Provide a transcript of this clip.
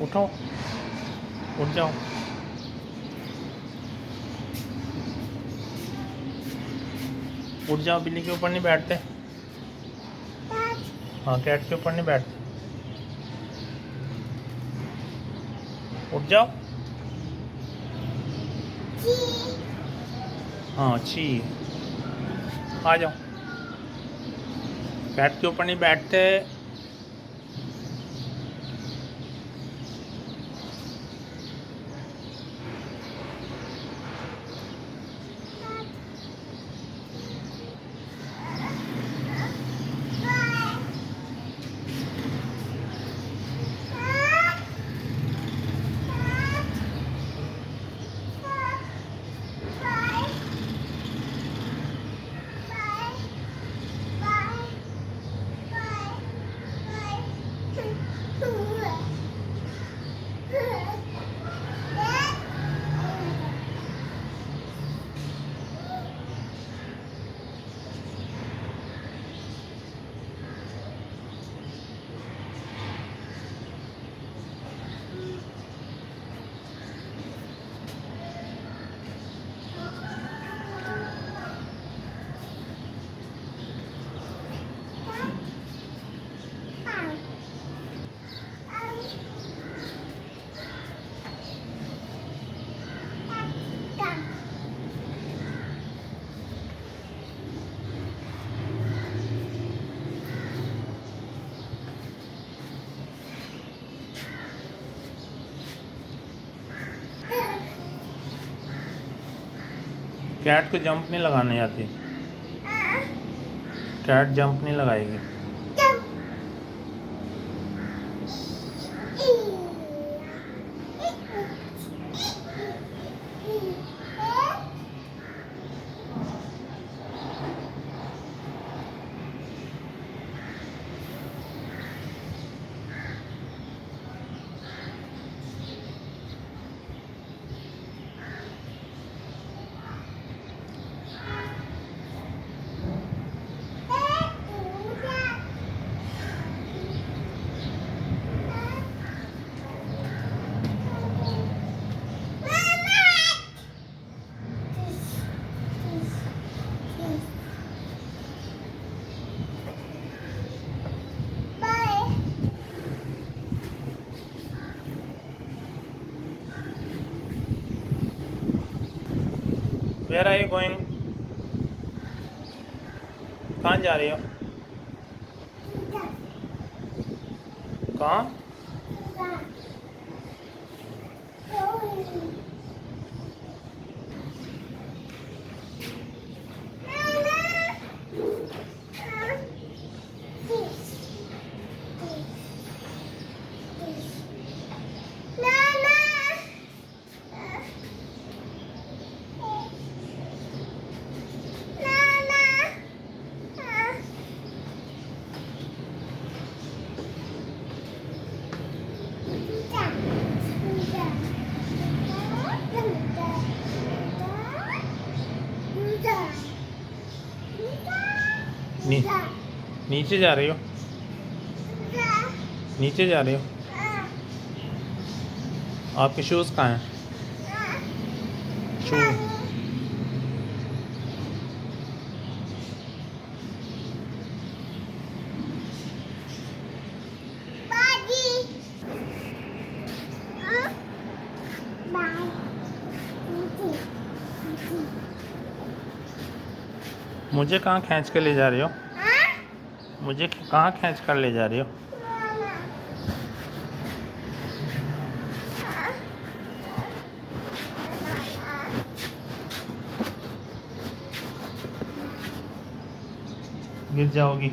उठो, उठ जाओ। उठ जाओ, बिल्ली के ऊपर नहीं बैठते। हाँ, कैट के ऊपर नहीं बैठते। उठ जाओ। हाँ, छी। आ जाओ। कैट के ऊपर नहीं बैठते। कैट को जंप नहीं लगाने आती। कैट जंप नहीं लगाएगी। Where are you going? कहाँ जा रही हो? कहाँ? नी, नीचे जा रही हो? नीचे जा रही हो? आपके शूज़ कहाँ हैं? शूज़ मुझे कहाँ खींच कर ले जा रही हो? मुझे कहाँ खींच कर ले जा रही हो? गिर जाओगी।